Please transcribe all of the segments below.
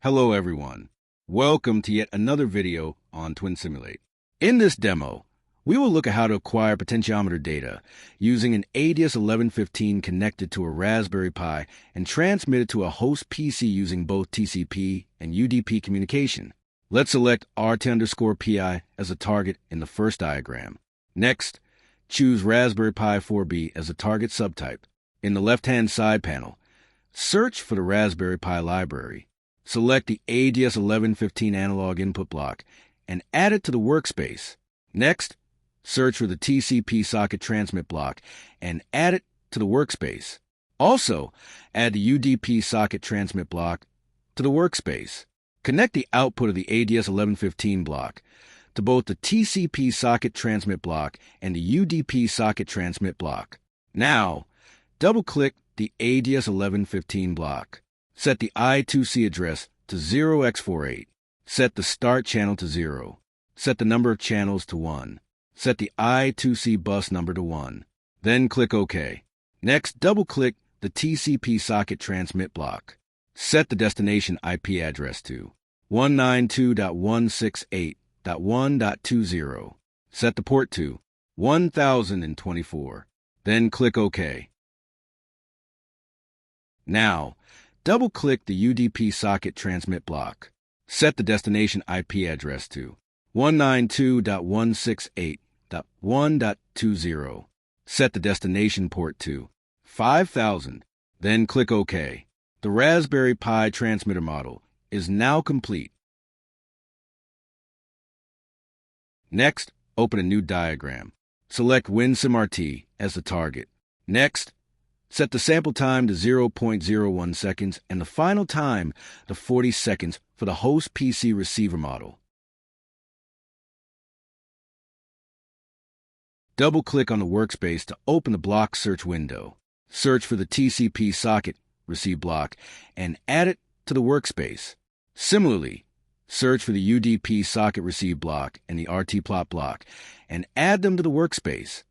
Hello everyone. Welcome to yet another video on TwinSimulate. In this demo, we will look at how to acquire potentiometer data using an ADS1115 connected to a Raspberry Pi and transmit it to a host PC using both TCP and UDP communication. Let's select RT_PI as a target in the first diagram. Next, choose Raspberry Pi 4B as a target subtype. In the left-hand side panel, search for the Raspberry Pi library. Select the ADS1115 analog input block and add it to the workspace. Next, search for the TCP socket transmit block and add it to the workspace. Also, add the UDP socket transmit block to the workspace. Connect the output of the ADS1115 block to both the TCP socket transmit block and the UDP socket transmit block. Now, double-click the ADS1115 block. Set the I2C address to 0x48. Set the start channel to 0. Set the number of channels to 1. Set the I2C bus number to 1. Then click OK. Next, double-click the TCP socket transmit block. Set the destination IP address to 192.168.1.20. Set the port to 1024. Then click OK. Now, double-click the UDP socket transmit block. Set the destination IP address to 192.168.1.20. Set the destination port to 5000. Then click OK. The Raspberry Pi transmitter model is now complete. Next, open a new diagram. Select WinSimRT as the target. Next, set the sample time to 0.01 seconds and the final time to 40 seconds for the host PC receiver model. Double-click on the workspace to open the block search window. Search for the TCP socket receive block and add it to the workspace. Similarly, search for the UDP socket receive block and the RT plot block and add them to the workspace.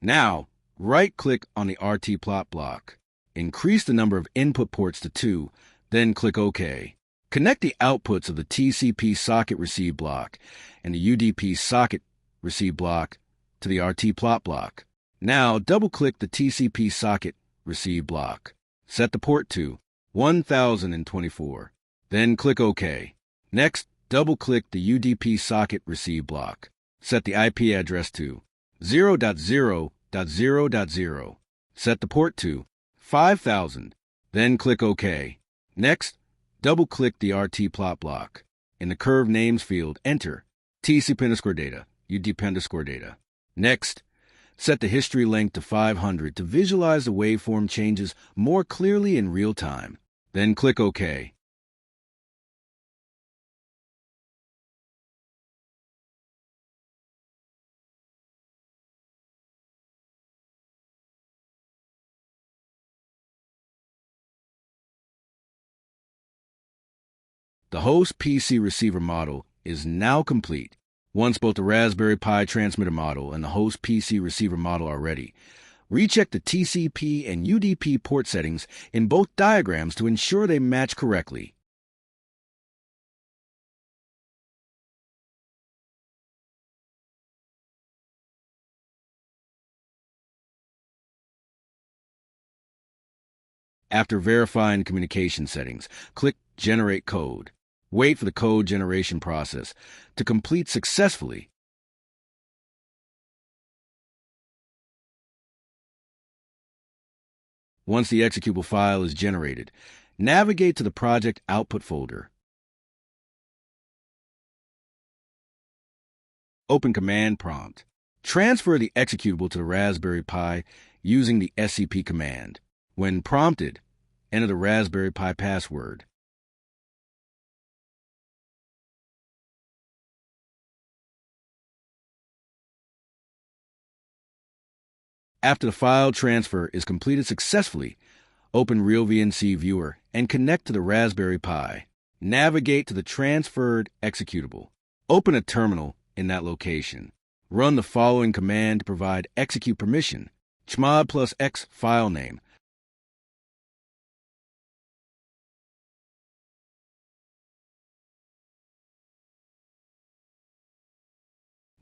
Now, right-click on the RT plot block. Increase the number of input ports to 2, then click OK. Connect the outputs of the TCP socket receive block and the UDP socket receive block to the RT plot block. Now, double-click the TCP socket receive block. Set the port to 1024. Then click OK. Next, double-click the UDP socket receive block. Set the IP address to 0.0.0.0. Set the port to 5000. Then click OK. Next, double-click the RT plot block. In the curve names field, enter TCP_data, UDP_data. Next, set the history length to 500 to visualize the waveform changes more clearly in real time. Then click OK. The host PC receiver model is now complete. Once both the Raspberry Pi transmitter model and the host PC receiver model are ready, recheck the TCP and UDP port settings in both diagrams to ensure they match correctly. After verifying communication settings, click Generate Code. Wait for the code generation process to complete successfully. Once the executable file is generated, navigate to the project output folder. Open Command Prompt. Transfer the executable to the Raspberry Pi using the SCP command. When prompted, enter the Raspberry Pi password. After the file transfer is completed successfully, open RealVNC Viewer and connect to the Raspberry Pi. Navigate to the transferred executable. Open a terminal in that location. Run the following command to provide execute permission: chmod +x file name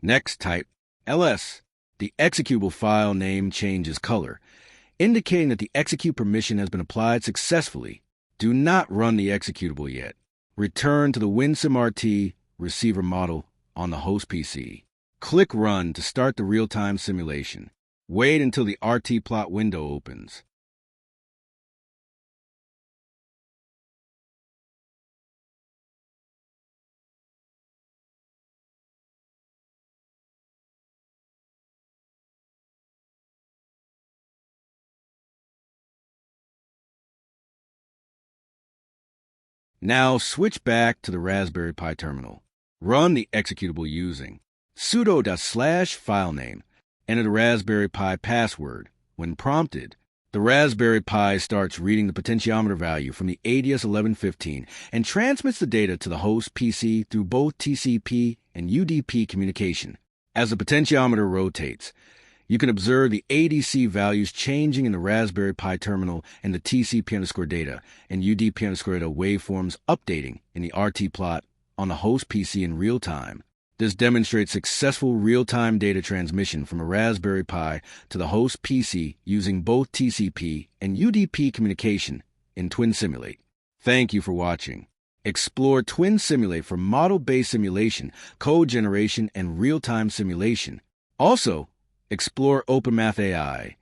Next, type ls. The executable file name changes color, indicating that the execute permission has been applied successfully. Do not run the executable yet. Return to the WinSimRT receiver model on the host PC. Click Run to start the real-time simulation. Wait until the RT plot window opens. Now switch back to the Raspberry Pi terminal. Run the executable using sudo./filename. Enter the Raspberry Pi password. When prompted, the Raspberry Pi starts reading the potentiometer value from the ADS1115 and transmits the data to the host PC through both TCP and UDP communication. As the potentiometer rotates, you can observe the ADC values changing in the Raspberry Pi terminal and the TCP_data and UDP_data waveforms updating in the RT plot on the host PC in real time. This demonstrates successful real-time data transmission from a Raspberry Pi to the host PC using both TCP and UDP communication in TwinSimulate. Thank you for watching. Explore TwinSimulate for model-based simulation, code generation, and real-time simulation. Also, explore OpenMath AI,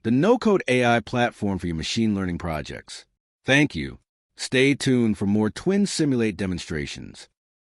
the no-code AI platform for your machine learning projects. Thank you. Stay tuned for more TwinSimulate demonstrations.